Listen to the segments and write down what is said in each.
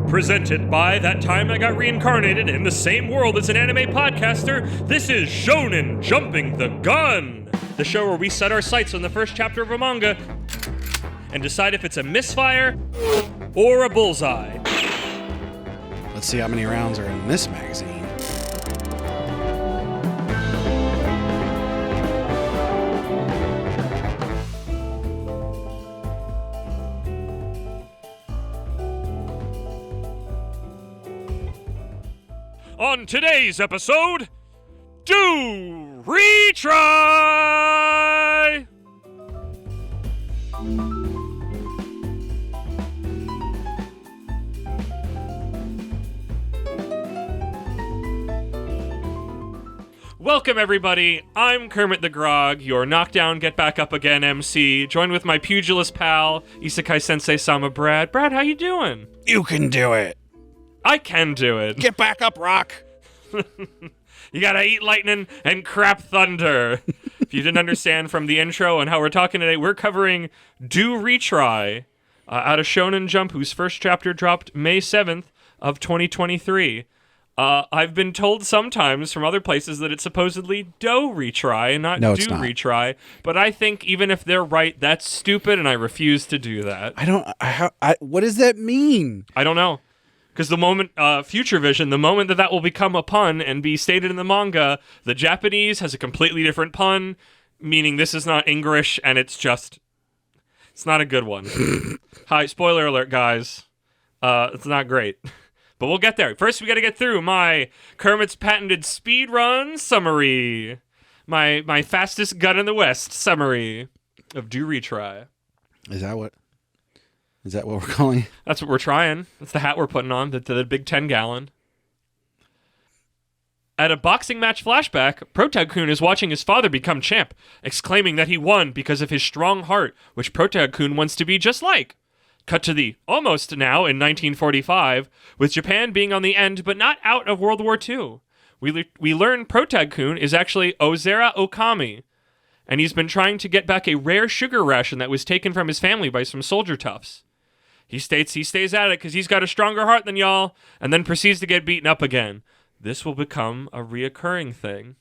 Presented by That Time I Got Reincarnated in the same world as an anime podcaster, this is Shonen Jumping the Gun! The show where we set our sights on the first chapter of a manga and decide if it's a misfire or a bullseye. Let's see how many rounds are in this magazine. On today's episode, Do Retry! Welcome, everybody. I'm Kermit the Grog, your knockdown, get back up again MC, joined with my pugilist pal, Isekai Sensei-Sama Brad. Brad, how you doing? You can do it. I can do it. Get back up, Rock. You gotta eat lightning and crap thunder. If you didn't understand from the intro and how we're talking today, we're covering Do Retry out of Shonen Jump, whose first chapter dropped May 7th of 2023. I've been told sometimes from other places that it's supposedly Do Retry and not Do Retry, but I think even if they're right, that's stupid, and I refuse to do that. What does that mean? I don't know. Because the moment, Future Vision, the moment that will become a pun and be stated in the manga, the Japanese has a completely different pun, meaning this is not English, and it's not a good one. Hi, spoiler alert, guys. It's not great. But we'll get there. First, we gotta get through my Kermit's patented speedrun summary. My fastest gun in the West summary of Do Retry. Is that what we're calling it? That's what we're trying. That's the hat we're putting on, the big 10-gallon. At a boxing match flashback, Protag-kun is watching his father become champ, exclaiming that he won because of his strong heart, which Protag-kun wants to be just like. Cut to the almost now in 1945, with Japan being on the end but not out of World War II. We learn Protag-kun is actually Ozera Okami, and he's been trying to get back a rare sugar ration that was taken from his family by some soldier toughs. He states he stays at it because he's got a stronger heart than y'all, and then proceeds to get beaten up again. This will become a reoccurring thing.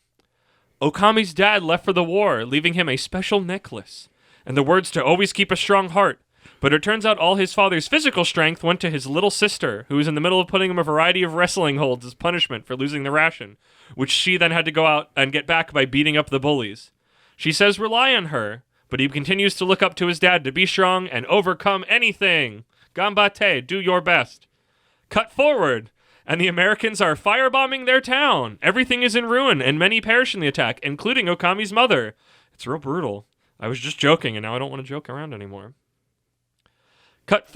Okami's dad left for the war, leaving him a special necklace, and the words to always keep a strong heart. But it turns out all his father's physical strength went to his little sister, who was in the middle of putting him a variety of wrestling holds as punishment for losing the ration, which she then had to go out and get back by beating up the bullies. She says rely on her, but he continues to look up to his dad to be strong and overcome anything. Gambate, do your best. Cut forward, and the Americans are firebombing their town. Everything is in ruin, and many perish in the attack, including Okami's mother. It's real brutal. I was just joking, and now I don't want to joke around anymore. Cut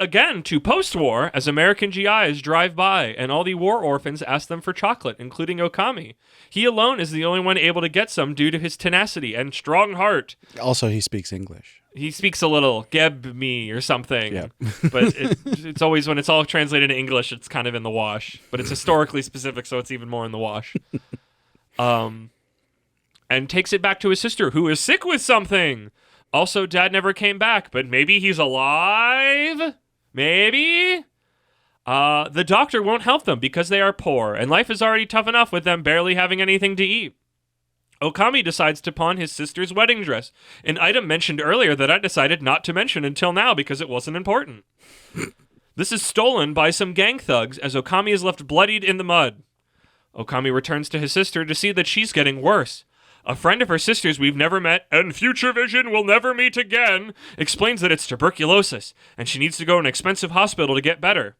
again to post-war as American GIs drive by, and all the war orphans ask them for chocolate, including Okami. He alone is the only one able to get some due to his tenacity and strong heart. Also, he speaks English. He speaks a little Geb me or something. Yeah. But it's always, when it's all translated to English, it's kind of in the wash. But it's historically specific, so it's even more in the wash. And takes it back to his sister, who is sick with something. Also, Dad never came back, but maybe he's alive? Maybe? The doctor won't help them because they are poor, and life is already tough enough with them barely having anything to eat. Okami decides to pawn his sister's wedding dress, an item mentioned earlier that I decided not to mention until now because it wasn't important. This is stolen by some gang thugs as Okami is left bloodied in the mud. Okami returns to his sister to see that she's getting worse. A friend of her sister's we've never met, and Future Vision will never meet again, explains that it's tuberculosis, and she needs to go to an expensive hospital to get better.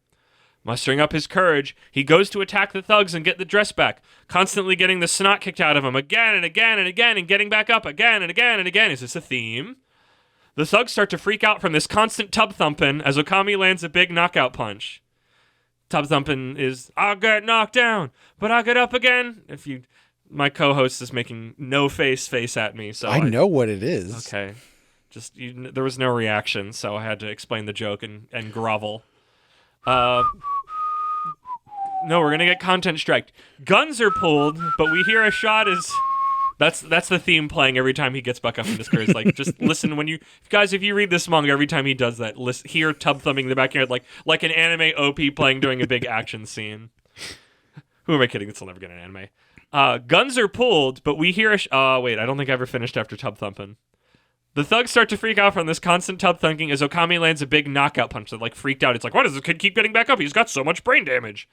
Mustering up his courage, he goes to attack the thugs and get the dress back, constantly getting the snot kicked out of him again and again and again, and getting back up again and again and again. Is this a theme? The thugs start to freak out from this constant tub thumping as Okami lands a big knockout punch. Tub thumping is, I get knocked down, but I get up again. My co-host is making no face at me, so I know what it is. Okay. There was no reaction, so I had to explain the joke and grovel. No, we're gonna get content striked. Guns are pulled, but we hear a shot as That's the theme playing every time he gets back up in his career. It's like, just listen when you guys, if you read this manga, every time he does that, hear tub thumbing in the back of your head like an anime OP playing during a big action scene. Who am I kidding? This will never get an anime. Guns are pulled, but we hear wait, I don't think I ever finished after tub thumping. The thugs start to freak out from this constant tub thunking as Okami lands a big knockout punch that like freaked out. It's like, why does this kid keep getting back up? He's got so much brain damage.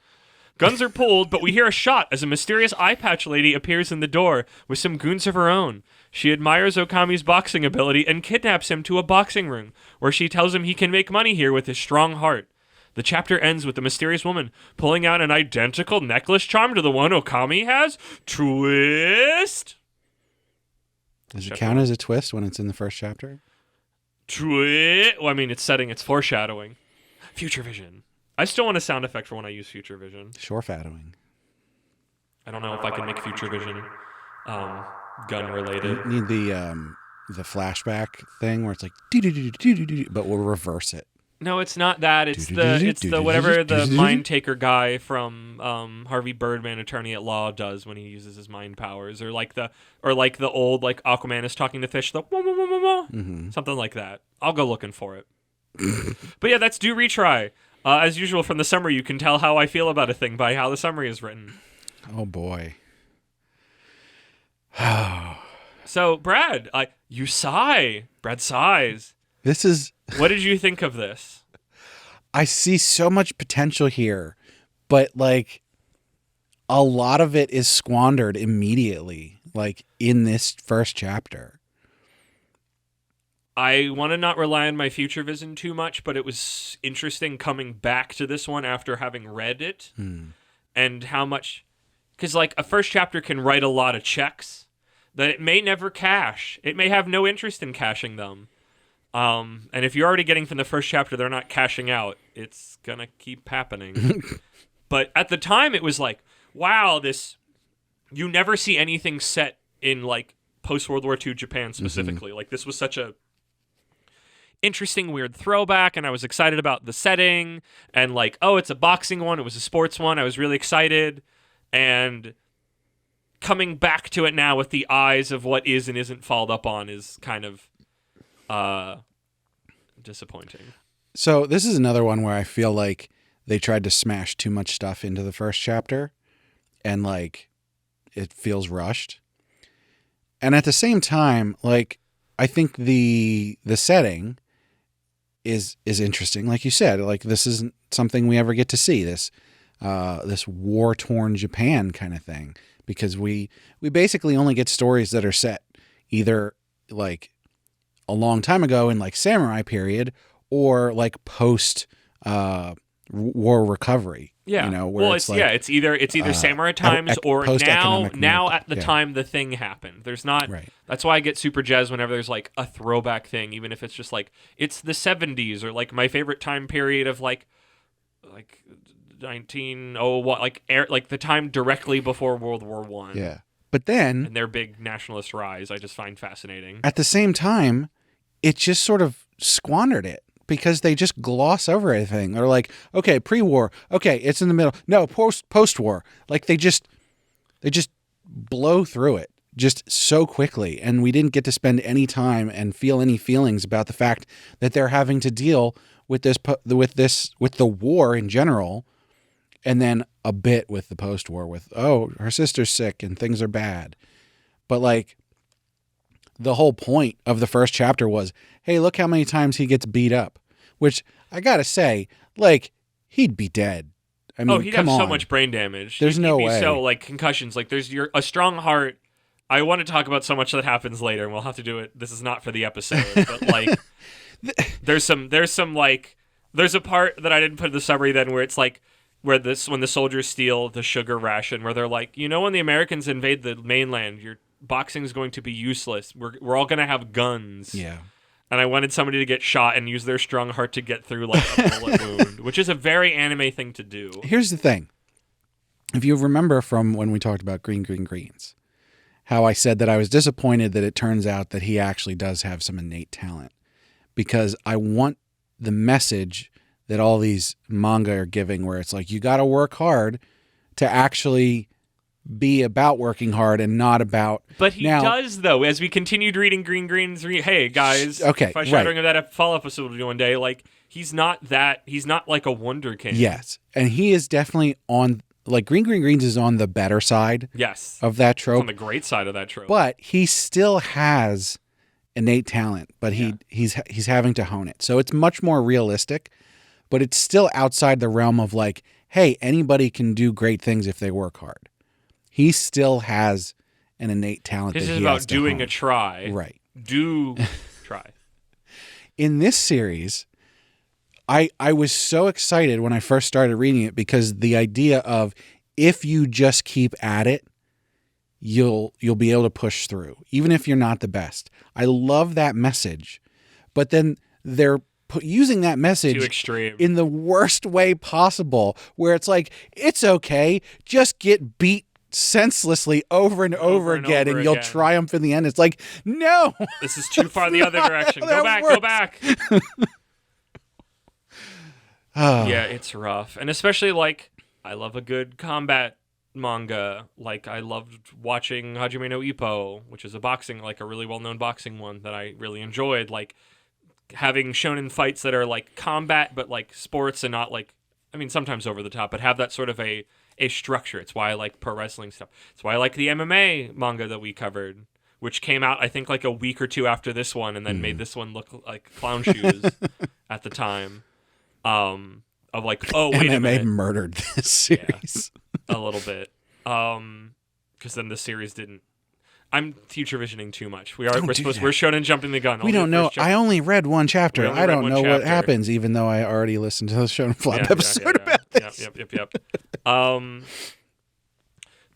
Guns are pulled, but we hear a shot as a mysterious eye patch lady appears in the door with some goons of her own. She admires Okami's boxing ability and kidnaps him to a boxing ring, where she tells him he can make money here with his strong heart. The chapter ends with the mysterious woman pulling out an identical necklace charm to the one Okami has. Twist! Does it count as a twist when it's in the first chapter? Twist! Well, I mean, it's foreshadowing. Future vision. I still want a sound effect for when I use future vision. Shorefadowing. I don't know if I can make future vision gun related. You need the flashback thing where it's like do, but we'll reverse it. No, it's not that. It's the whatever the mind taker guy from Harvey Birdman, Attorney at Law, does when he uses his mind powers, or like the old like Aquaman is talking to fish, the wah, wah, wah, wah, wah. Something like that. I'll go looking for it. But yeah, that's Do Retry. As usual, from the summary, you can tell how I feel about a thing by how the summary is written. Oh, boy. So, Brad, you sigh. Brad sighs. This is... What did you think of this? I see so much potential here, but, like, a lot of it is squandered immediately, like, in this first chapter. I want to not rely on my future vision too much, but it was interesting coming back to this one after having read it and how much, because like a first chapter can write a lot of checks that it may never cash. It may have no interest in cashing them. And if you're already getting from the first chapter, they're not cashing out. It's going to keep happening. But at the time it was like, wow, you never see anything set in like post-World War II Japan specifically. Like this was such a interesting, weird throwback, and I was excited about the setting, and like, oh, it's a boxing one, it was a sports one, I was really excited, and coming back to it now with the eyes of what is and isn't followed up on is kind of disappointing. So this is another one where I feel like they tried to smash too much stuff into the first chapter, and like, it feels rushed. And at the same time, like, I think the setting is interesting. Like you said, like this isn't something we ever get to see, this war-torn Japan kind of thing, because we basically only get stories that are set either like a long time ago in like samurai period or like post war recovery. Yeah. You know, where it's like, it's either samurai times or now at the time the thing happened. There's not right. That's why I get super jazzed whenever there's like a throwback thing, even if it's just like it's the 70s or like my favorite time period of like 1901, like the time directly before World War I. Yeah. But then and their big nationalist rise, I just find fascinating. At the same time, it just sort of squandered it. Because they just gloss over everything. They're like, okay, pre-war. Okay, it's in the middle. No, post-war. Like they just blow through it just so quickly, and we didn't get to spend any time and feel any feelings about the fact that they're having to deal with the war in general, and then a bit with the post-war with, oh, her sister's sick and things are bad. But like, the whole point of the first chapter was, hey, look how many times he gets beat up, which I gotta say, like, he'd be dead. I mean, he'd have so much brain damage. There's no way. So like concussions, like there's a strong heart. I want to talk about so much that happens later, and we'll have to do it. This is not for the episode, but like, there's a part that I didn't put in the summary then where it's like, when the soldiers steal the sugar ration, where they're like, you know, when the Americans invade the mainland, boxing is going to be useless. We're all going to have guns. Yeah. And I wanted somebody to get shot and use their strong heart to get through like a bullet wound, which is a very anime thing to do. Here's the thing. If you remember from when we talked about Green Greens, how I said that I was disappointed that it turns out that he actually does have some innate talent, because I want the message that all these manga are giving where it's like, you got to work hard to actually be about working hard and not about. But he does, though. As we continued reading Green's, hey guys, okay, foreshadowing of that fall episode one day, like he's not like a Wonder King. Yes, and he is definitely on. Like Greens is on the better side. Yes, of that trope. On the great side of that trope. But he still has innate talent, but he's having to hone it. So it's much more realistic, but it's still outside the realm of like, hey, anybody can do great things if they work hard. He still has an innate talent. This that is he about has to doing hone. a try. Right. Do try. In this series, I was so excited when I first started reading it because the idea of if you just keep at it, you'll be able to push through, even if you're not the best. I love that message, but then they're using that message too extreme in the worst way possible, where it's like, it's okay, just get beat senselessly over and over again, and you'll triumph in the end. It's like, no, this is too far the other direction. Go back. Yeah, it's rough. And especially, like, I love a good combat manga. Like, I loved watching Hajime no Ippo, which is a really well-known boxing one that I really enjoyed. Like, having shonen fights that are, like, combat, but, like, sports and not, like, I mean, sometimes over the top, but have that sort of a structure. It's why I like pro wrestling stuff. It's why I like the MMA manga that we covered, which came out, I think, like a week or two after this one, and then made this one look like clown shoes at the time. Of like, oh, wait a minute. MMA murdered this series. Yeah, a little bit. Because then the series didn't. I'm future visioning too much. We're Shonen Jumping the Gun. We don't know. I only read one chapter. I don't know what happens, even though I already listened to the Shonen Flop episode about this. Yep.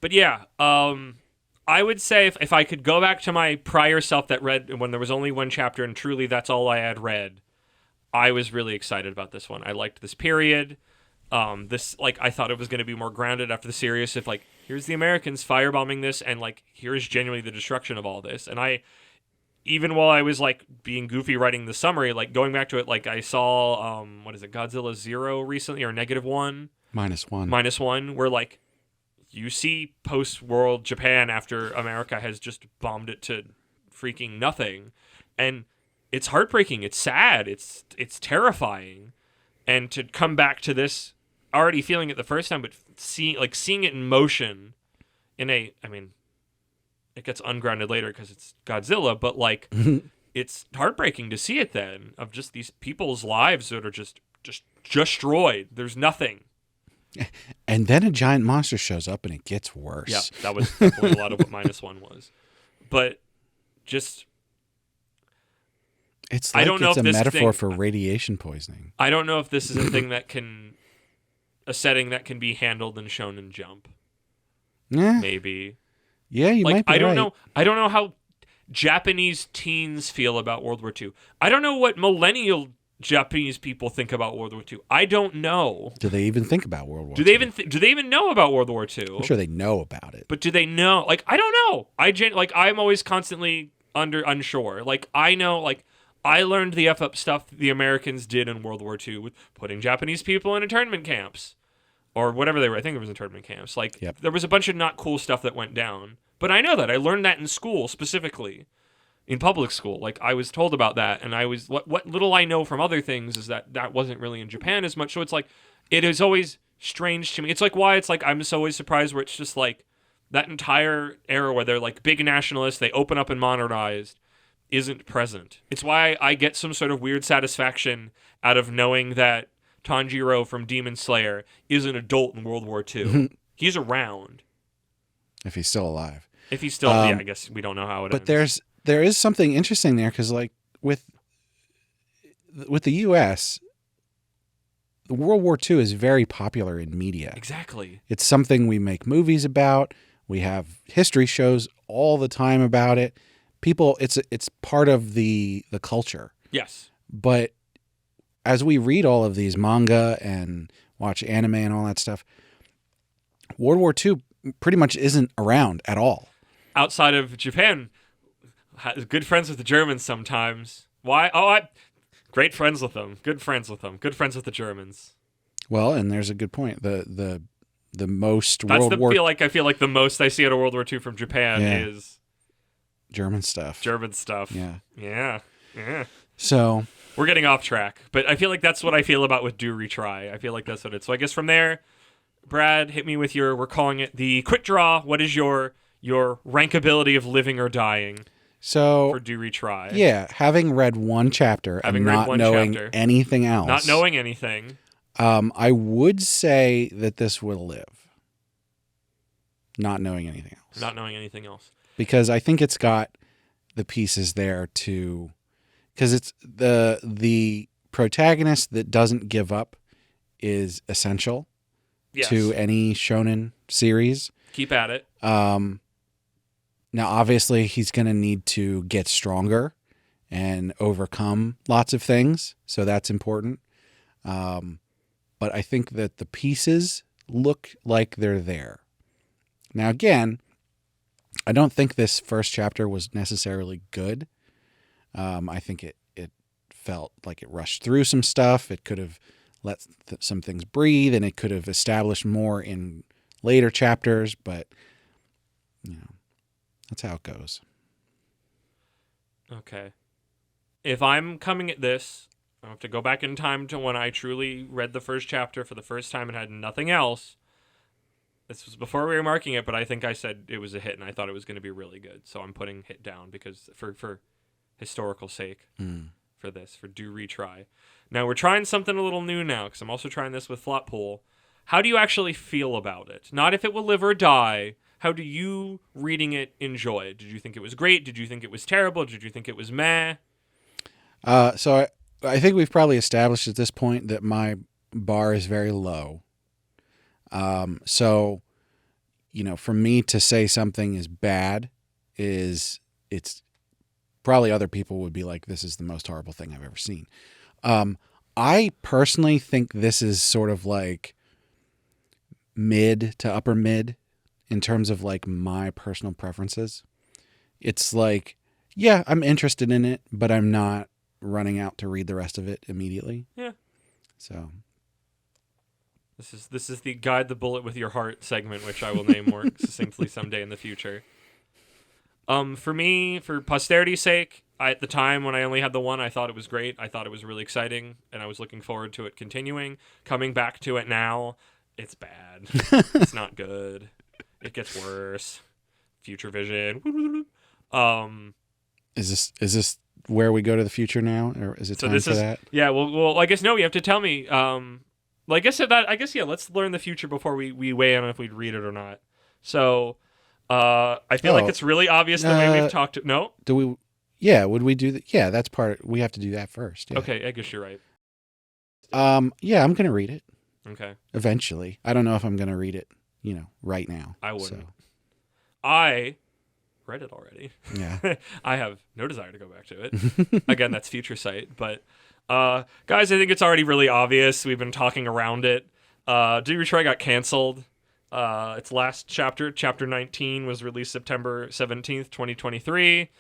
But yeah, I would say if I could go back to my prior self that read when there was only one chapter and truly that's all I had read, I was really excited about this one. I liked this period. I thought it was going to be more grounded after the series. If like, here's the Americans firebombing this, and like, here's genuinely the destruction of all this. And even while I was like being goofy writing the summary, like going back to it, like I saw, Godzilla 0 recently, or -1? -1, where like, you see post-world Japan after America has just bombed it to freaking nothing. And it's heartbreaking. It's sad. It's terrifying. And to come back to this, already feeling it the first time, but seeing it in motion it gets ungrounded later because it's Godzilla, but like, it's heartbreaking to see it then, of just these people's lives that are just destroyed. There's nothing. And then a giant monster shows up and it gets worse. Yeah, that was definitely a lot of what -1 was. But just... It's like it's a metaphor for radiation poisoning. I don't know if this is a setting that can be handled in Shonen Jump. Yeah. Maybe. Yeah, you might be I don't right. know. I don't know how Japanese teens feel about World War II. I don't know what millennial Japanese people think about World War II. I don't know. Do they even think about World War II? Do they even know about World War II? I'm sure they know about it. But do they know? Like, I don't know. I'm always constantly unsure. Like, I know, like, I learned the F-up stuff the Americans did in World War II with putting Japanese people in internment camps. Or whatever they were. I think it was internment camps. Like, There was a bunch of not cool stuff that went down. But I know that. I learned that in school, specifically. In public school. Like, I was told about that. And I was... What little I know from other things is that wasn't really in Japan as much. So it's like... It is always strange to me. It's like why it's like I'm so always surprised where it's just like... That entire era where they're like big nationalists, they open up and modernized, isn't present. It's why I get some sort of weird satisfaction out of knowing that Tanjiro from Demon Slayer is an adult in World War II. He's around. If he's still alive. If he's still, I guess we don't know how it ends. But there is something interesting there because, like, with the U.S., World War II is very popular in media. Exactly. It's something we make movies about. We have history shows all the time about it. People, it's part of the culture. Yes. But as we read all of these manga and watch anime and all that stuff, World War II pretty much isn't around at all. Outside of Japan, good friends with the Germans sometimes. Why? Oh, great friends with them. Good friends with them. Good friends with the Germans. Well, and there's a good point. The the most That's World War I feel like the most I see out of World War II from Japan is German stuff. German stuff. Yeah. Yeah. Yeah. So We're getting off track, but I feel like that's what I feel about with Do Retry. I feel like that's what it's. So I guess from there, Brad, hit me with we're calling it the quick draw. What is your rankability of living or dying for Do Retry? Yeah, having read one chapter and not knowing anything else. Not knowing anything. I would say that this will live. Not knowing anything else. Not knowing anything else. Because I think it's got the pieces there to... Because it's the protagonist that doesn't give up is essential to any shonen series. Keep at it. Now, obviously, he's going to need to get stronger and overcome lots of things. So that's important. But I think that the pieces look like they're there. Now, again, I don't think this first chapter was necessarily good. I think it felt like it rushed through some stuff. It could have let some things breathe, and it could have established more in later chapters. But, that's how it goes. Okay. If I'm coming at this, I have to go back in time to when I truly read the first chapter for the first time and had nothing else. This was before we were marking it, but I think I said it was a hit, and I thought it was going to be really good. So I'm putting hit down because for historical sake for Do Retry. Now we're trying something a little new now because I'm also trying this with Flop Pool. How do you actually feel about it? Not if it will live or die. How do you, reading it, enjoy it? Did you think it was great? Did you think it was terrible? Did you think it was meh? So I think we've probably established at this point that my bar is very low. So, for me to say something is bad it's probably other people would be like, this is the most horrible thing I've ever seen. I personally think this is sort of like mid to upper mid in terms of like my personal preferences. It's like, yeah, I'm interested in it, but I'm not running out to read the rest of it immediately. Yeah. So this is the Guide the Bullet with Your Heart segment, which I will name more succinctly someday in the future. For me, for posterity's sake, at the time when I only had the one, I thought it was great. I thought it was really exciting, and I was looking forward to it continuing. Coming back to it now, it's bad. It's not good. It gets worse. Future vision. Is this where we go to the future now, or is it time for that? Yeah. Well, I guess no. You have to tell me. I guess yeah. Let's learn the future before we weigh in on if we'd read it or not. So. I feel like it's really obvious the way we've talked. No? Do we? Yeah, would we do that? Yeah, that's we have to do that first. Yeah. Okay, I guess you're right. Yeah, I'm going to read it. Okay. Eventually. I don't know if I'm going to read it, right now. I wouldn't. So. I read it already. Yeah. I have no desire to go back to it. Again, that's future sight. But, guys, I think it's already really obvious. We've been talking around it. Do Retry got canceled. Its last chapter, chapter 19, was released September 17th, 2023.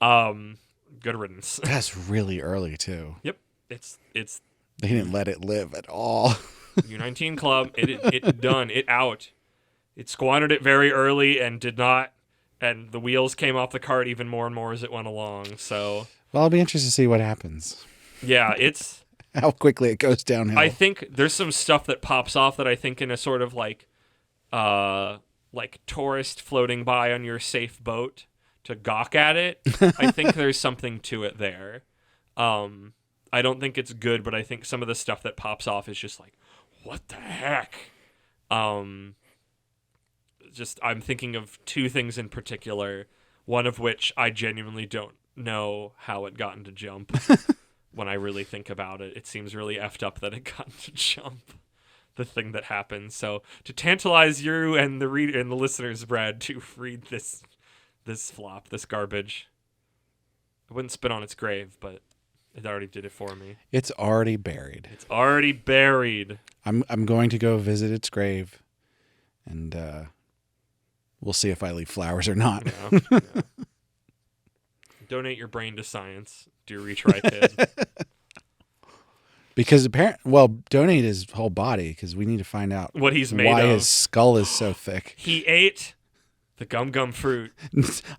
Good riddance. That's really early too. Yep. It's they didn't let it live at all. U19 Club, it done, it out. It squandered it very early and did not, and the wheels came off the cart even more and more as it went along. So, well, I'll be interested to see what happens. Yeah, it's how quickly it goes downhill. I think there's some stuff that pops off that I think in a sort of like tourist floating by on your safe boat to gawk at it. I think there's something to it there. I don't think it's good, but I think some of the stuff that pops off is just like, what the heck? I'm thinking of two things in particular, one of which I genuinely don't know how it got into Jump. When I really think about it, it seems really effed up that it got into Jump. The thing that happens. So to tantalize you and the reader and the listeners, Brad, to read this flop, this garbage. I wouldn't spit on its grave, but it already did it for me. It's already buried. It's already buried. I'm going to go visit its grave, and we'll see if I leave flowers or not. Yeah. Donate your brain to science. Do retry, kid. Because donate his whole body because we need to find out what he's made why of. his skull is so thick. He ate the gum fruit.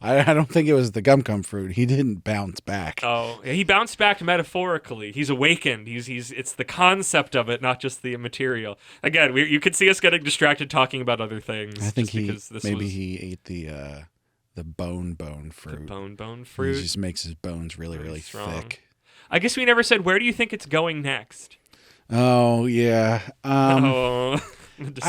I don't think it was the gum fruit. He didn't bounce back. Oh, he bounced back metaphorically. He's awakened. It's the concept of it, not just the material. Again, you could see us getting distracted talking about other things. I think he ate the bone fruit. The bone fruit. He just makes his bones really strong. thick. I guess we never said, where do you think it's going next? Oh yeah. I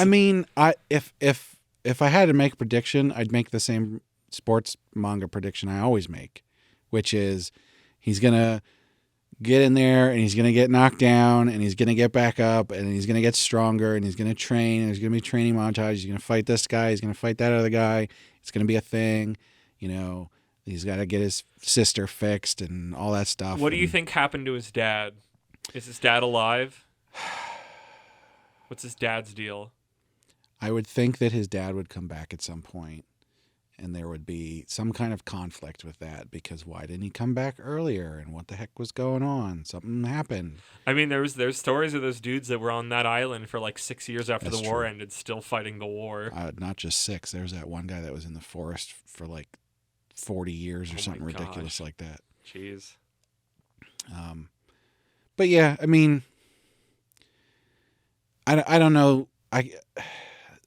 mean, if I had to make a prediction, I'd make the same sports manga prediction I always make, which is he's gonna get in there and he's gonna get knocked down and he's gonna get back up and he's gonna get stronger and he's gonna train and there's gonna be training montage. He's gonna fight this guy. He's gonna fight that other guy. It's gonna be a thing. He's got to get his sister fixed and all that stuff. What do you think happened to his dad? Is his dad alive? What's his dad's deal? I would think that his dad would come back at some point, and there would be some kind of conflict with that because why didn't he come back earlier? And what the heck was going on? Something happened. I mean, there's stories of those dudes that were on that island for like 6 years after the war ended, still fighting the war. Not just 6. There was that one guy that was in the forest for like 40 years or something ridiculous like that. Jeez. But yeah, I mean, I don't know.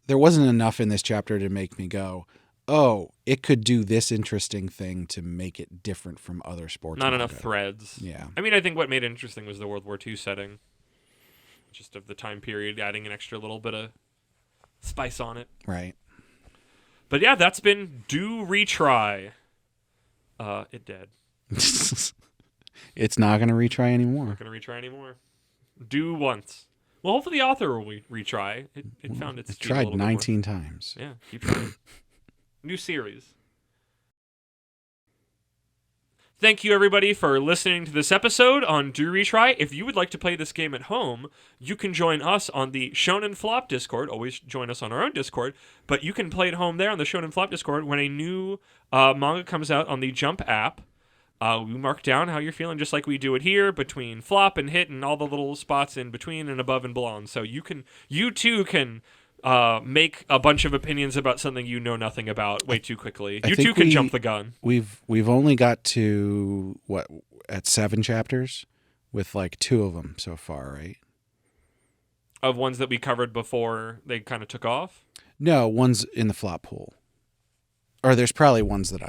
There wasn't enough in this chapter to make me go, oh, it could do this interesting thing to make it different from other sports. Not enough threads. Yeah. I mean, I think what made it interesting was the World War II setting. Just of the time period, adding an extra little bit of spice on it. Right. But yeah, that's been Do Retry. It did. It's not going to retry anymore. Not going to retry anymore. Do once. Well, hopefully the author will retry. It found its speed a tried little 19 bit more. times. Yeah, keep trying. New series. Thank you, everybody, for listening to this episode on Do Retry. If you would like to play this game at home, you can join us on the Shonen Flop Discord. Always join us on our own Discord, but you can play at home there on the Shonen Flop Discord when a new manga comes out on the Jump app. We mark down how you're feeling, just like we do it here, between flop and hit and all the little spots in between and above and below. So you too can make a bunch of opinions about something you know nothing about way too quickly. You too can jump the gun. We've only got to at 7 chapters with like 2 of them so far, right? Of ones that we covered before they kind of took off? No, one's in the flop pool. Or there's probably ones that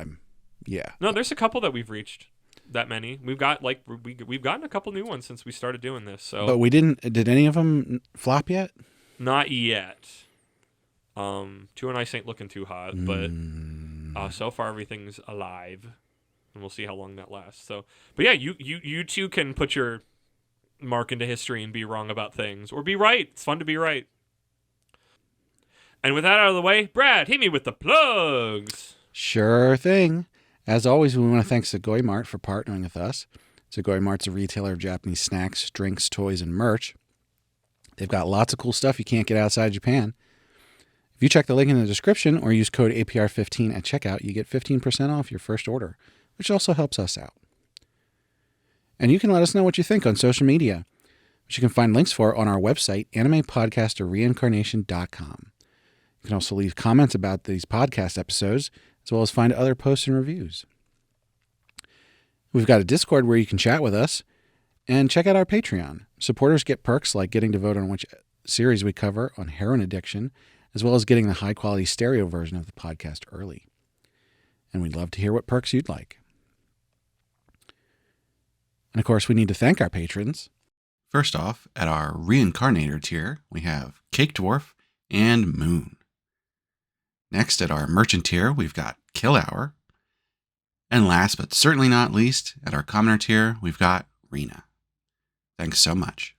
No, there's a couple that we've reached. That many. We've got we've gotten a couple new ones since we started doing this. So, but we didn't. Did any of them flop yet? Not yet. 2 and Ice ain't looking too hot, but so far everything's alive, and we'll see how long that lasts. So, but yeah, you too can put your mark into history and be wrong about things or be right. It's fun to be right. And with that out of the way, Brad, hit me with the plugs. Sure thing. As always, we want to thank Sugoi Mart for partnering with us. Sugoi Mart's a retailer of Japanese snacks, drinks, toys, and merch. They've got lots of cool stuff you can't get outside Japan. If you check the link in the description or use code APR15 at checkout, you get 15% off your first order, which also helps us out. And you can let us know what you think on social media, which you can find links for on our website, animepodcasterreincarnation.com. You can also leave comments about these podcast episodes, as well as find other posts and reviews. We've got a Discord where you can chat with us, and check out our Patreon. Supporters get perks like getting to vote on which series we cover on heroin addiction, as well as getting the high-quality stereo version of the podcast early. And we'd love to hear what perks you'd like. And of course, we need to thank our patrons. First off, at our Reincarnator tier, we have Cake Dwarf and Moon. Next, at our Merchant tier, we've got Kill Hour. And last but certainly not least, at our Commoner tier, we've got Rena. Thanks so much.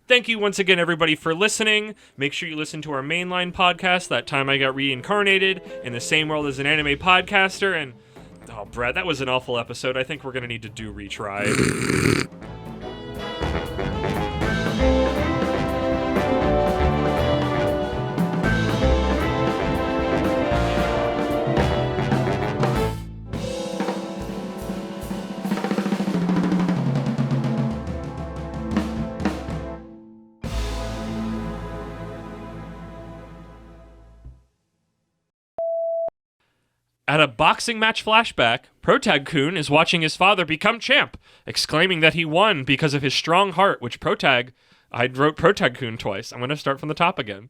Thank you once again, everybody, for listening. Make sure you listen to our mainline podcast, That Time I Got Reincarnated, in the same world as an anime podcaster. And, oh, Brad, that was an awful episode. I think we're going to need to do retry. At a boxing match flashback, Protag-kun is watching his father become champ, exclaiming that he won because of his strong heart, which I wrote Protag-kun twice. I'm going to start from the top again.